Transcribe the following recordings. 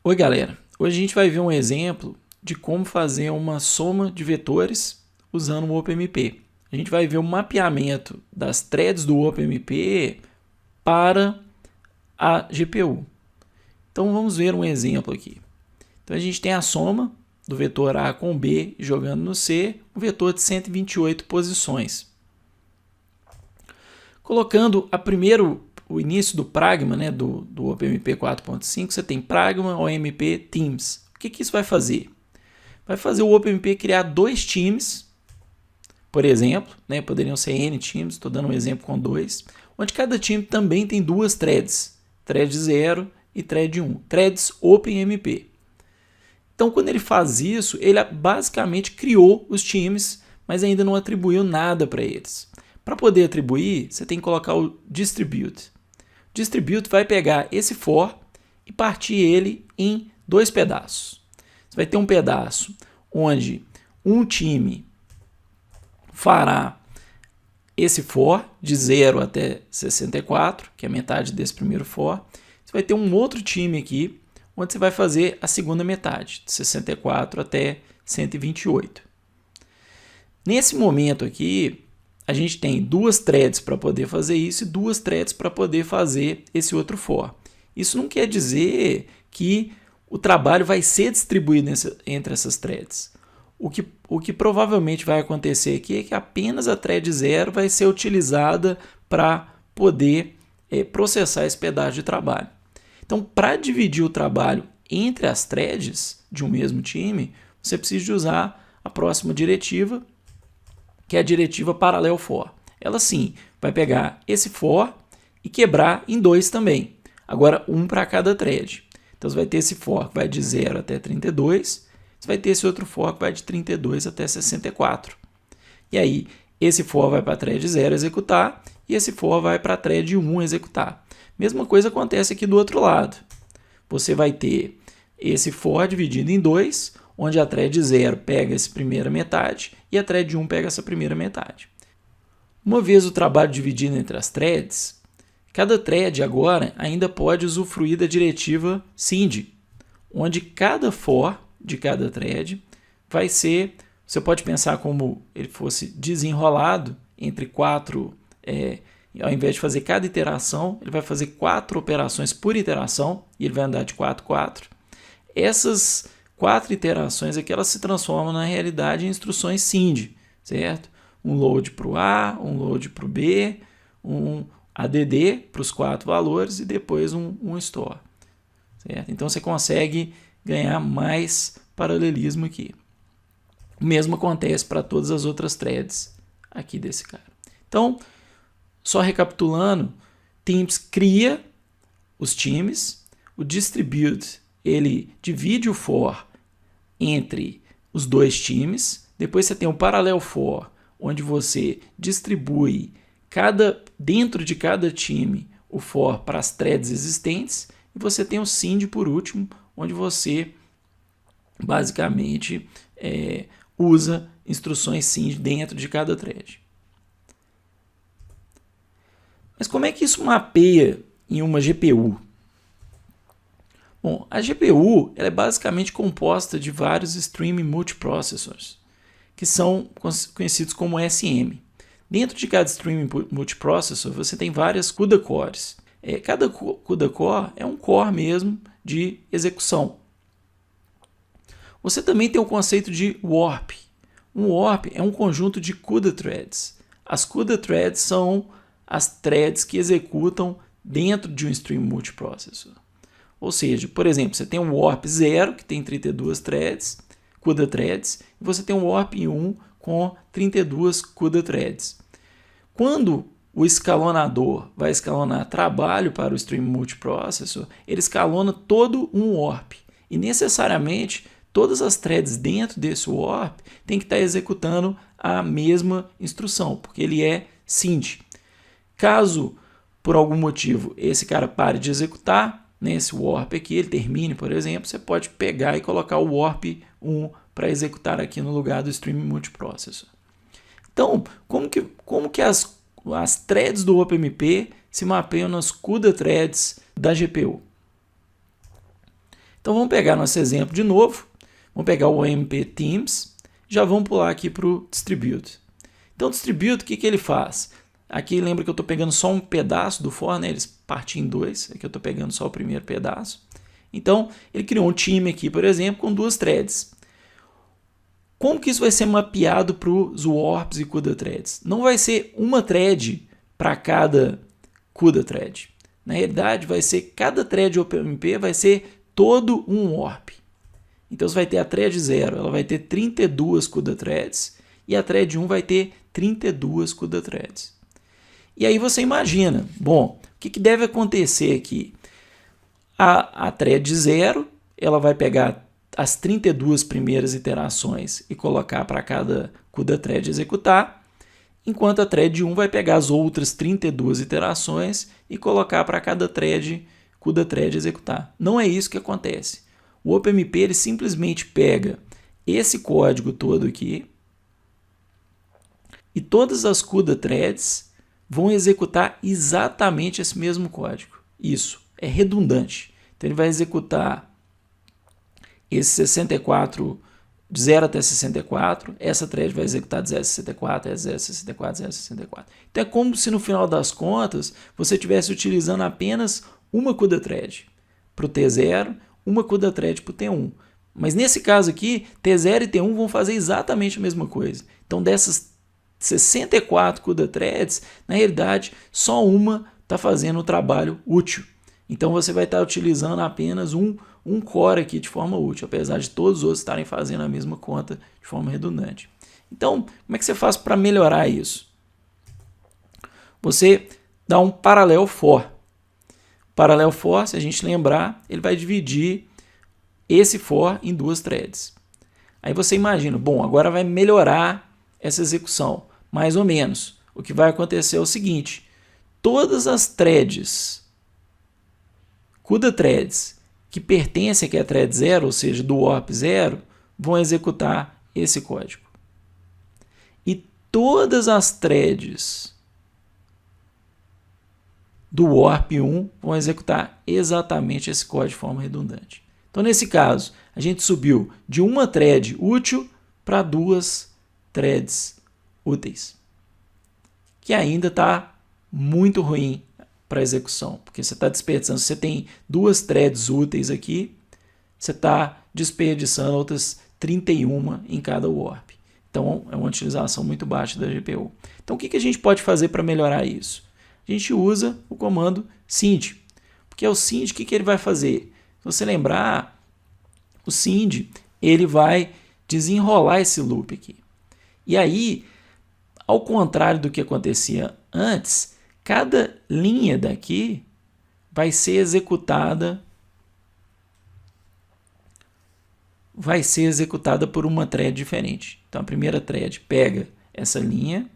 Oi galera, hoje a gente vai ver um exemplo de como fazer uma soma de vetores usando o OpenMP. A gente vai ver o mapeamento das threads do OpenMP para a GPU. Então vamos ver um exemplo aqui. Então a gente tem a soma do vetor A com B jogando no C, um vetor de 128 posições. Colocando o início do pragma, né, do OpenMP 4.5, você tem pragma, OMP, teams. O que isso vai fazer? Vai fazer o OpenMP criar dois times, por exemplo, né, poderiam ser N times, estou dando um exemplo com dois, onde cada time também tem duas threads, thread 0 e thread 1, threads OpenMP. Então, quando ele faz isso, ele basicamente criou os times, mas ainda não atribuiu nada para eles. Para poder atribuir, você tem que colocar o distribute. O distribute vai pegar esse for e partir ele em dois pedaços. Você vai ter um pedaço onde um time fará esse for de 0 até 64, que é metade desse primeiro for. Você vai ter um outro time aqui, onde você vai fazer a segunda metade, de 64 até 128. Nesse momento aqui, a gente tem duas threads para poder fazer isso e duas threads para poder fazer esse outro for. Isso não quer dizer que o trabalho vai ser distribuído entre essas threads. O que provavelmente vai acontecer aqui é que apenas a thread 0 vai ser utilizada para poder processar esse pedaço de trabalho. Então, para dividir o trabalho entre as threads de um mesmo time, você precisa de usar a próxima diretiva, que é a diretiva parallel for. Ela sim vai pegar esse for e quebrar em dois também. Agora, um para cada thread. Então, você vai ter esse for que vai de 0 até 32, você vai ter esse outro for que vai de 32 até 64. E aí, esse for vai para a thread 0 executar e esse for vai para a thread 1 executar. Mesma coisa acontece aqui do outro lado. Você vai ter esse for dividido em dois, onde a thread 0 pega essa primeira metade e a thread 1 pega essa primeira metade. Uma vez o trabalho dividido entre as threads, cada thread agora ainda pode usufruir da diretiva sind, onde cada for de cada thread vai ser, você pode pensar como ele fosse desenrolado entre quatro, ao invés de fazer cada iteração, ele vai fazer 4 operações por iteração, e ele vai andar de 4 4. Essas 4 iterações aqui, elas se transformam na realidade em instruções sind, certo? Um load para o A, um load para o B, um add para os 4 valores e depois um store. Certo? Então você consegue ganhar mais paralelismo aqui. O mesmo acontece para todas as outras threads aqui desse cara. Então, só recapitulando, Teams cria os times, o distribute ele divide o for entre os dois times, depois você tem o parallel for, onde você distribui dentro de cada time o for para as threads existentes, e você tem o sind por último, onde você basicamente usa instruções sind dentro de cada thread. Mas como é que isso mapeia em uma GPU? Bom, a GPU ela é basicamente composta de vários Stream Multiprocessors, que são conhecidos como SM. Dentro de cada Stream Multiprocessor, você tem várias CUDA cores. Cada CUDA core é um core mesmo de execução. Você também tem o conceito de warp. Um warp é um conjunto de CUDA threads. As CUDA threads são as threads que executam dentro de um Stream Multiprocessor. Ou seja, por exemplo, você tem um warp 0, que tem 32 threads, CUDA threads, e você tem um warp 1 com 32 CUDA threads. Quando o escalonador vai escalonar trabalho para o Stream Multiprocessor, ele escalona todo um warp. E necessariamente, todas as threads dentro desse warp têm que estar executando a mesma instrução, porque ele é sind. Caso, por algum motivo, esse cara pare de executar, nesse warp aqui, ele termine, por exemplo, você pode pegar e colocar o warp 1 para executar aqui no lugar do Stream Multiprocessor. Então, como que as threads do OpenMP se mapeiam nas CUDA threads da GPU? Então vamos pegar nosso exemplo de novo, vamos pegar o OMP Teams, já vamos pular aqui para o Distribute. Então o Distribute, o que ele faz? Aqui lembra que eu estou pegando só um pedaço do for, né? Eles partem em dois, aqui eu estou pegando só o primeiro pedaço. Então ele criou um time aqui, por exemplo, com 2 threads. Como que isso vai ser mapeado para os warps e CUDA threads? Não vai ser uma thread para cada CUDA thread. Na realidade, vai ser cada thread OpenMP vai ser todo um warp. Então você vai ter a thread 0, ela vai ter 32 CUDA threads e a thread 1 vai ter 32 CUDA threads. E aí você imagina, bom, o que deve acontecer aqui? A thread 0, ela vai pegar as 32 primeiras iterações e colocar para cada CUDA thread executar, enquanto a thread 1 vai pegar as outras 32 iterações e colocar para cada CUDA thread executar. Não é isso que acontece. O OpenMP ele simplesmente pega esse código todo aqui e todas as CUDA threads vão executar exatamente esse mesmo código. Isso é redundante. Então ele vai executar esse 64 de 0 até 64, essa thread vai executar de 0 a 64, 0 a 64, 0 a 64. Então é como se no final das contas você estivesse utilizando apenas uma CUDA thread para o T0, uma CUDA thread para o T1. Mas nesse caso aqui, T0 e T1 vão fazer exatamente a mesma coisa. Então dessas 64 CUDA threads, na realidade só uma está fazendo o trabalho útil. Então você vai estar utilizando apenas um core aqui de forma útil, apesar de todos os outros estarem fazendo a mesma conta de forma redundante. Então, como é que você faz para melhorar isso? Você dá um parallel for. Parallel for, se a gente lembrar, ele vai dividir esse for em 2 threads. Aí você imagina, bom, agora vai melhorar essa execução, mais ou menos. O que vai acontecer é o seguinte, todas as threads, CUDA threads, que pertencem aqui à thread 0, ou seja, do warp 0, vão executar esse código. E todas as threads do warp 1 vão executar exatamente esse código de forma redundante. Então, nesse caso, a gente subiu de uma thread útil para 2 threads úteis, que ainda está muito ruim para execução, porque você está desperdiçando, se você tem 2 threads úteis aqui, você está desperdiçando outras 31 em cada warp. Então é uma utilização muito baixa da GPU. Então o que a gente pode fazer para melhorar isso? A gente usa o comando sind, porque o sind, o que ele vai fazer? Se você lembrar, o sind ele vai desenrolar esse loop aqui. E aí, ao contrário do que acontecia antes, cada linha daqui vai ser executada por uma thread diferente. Então a primeira thread pega essa linha,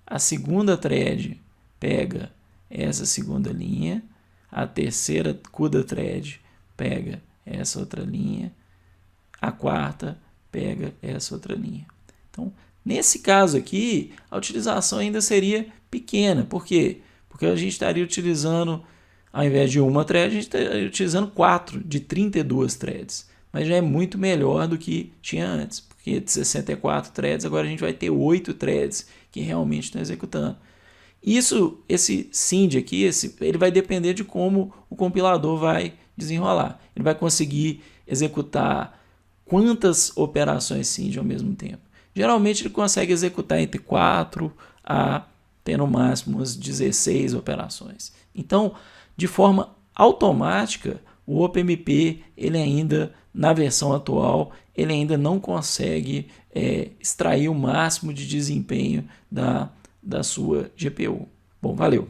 a segunda thread pega essa segunda linha, a terceira CUDA thread pega essa outra linha, a quarta pega essa outra linha. Então, nesse caso aqui, a utilização ainda seria pequena. Por quê? Porque a gente estaria utilizando, ao invés de uma thread, a gente estaria utilizando 4 de 32 threads. Mas já é muito melhor do que tinha antes. Porque de 64 threads, agora a gente vai ter 8 threads que realmente estão executando. Esse sind aqui, ele vai depender de como o compilador vai desenrolar. Ele vai conseguir executar quantas operações sind ao mesmo tempo. Geralmente ele consegue executar entre 4 a até no máximo umas 16 operações. Então, de forma automática, o OpenMP, ele ainda, na versão atual, ele ainda não consegue extrair o máximo de desempenho da sua GPU. Bom, valeu!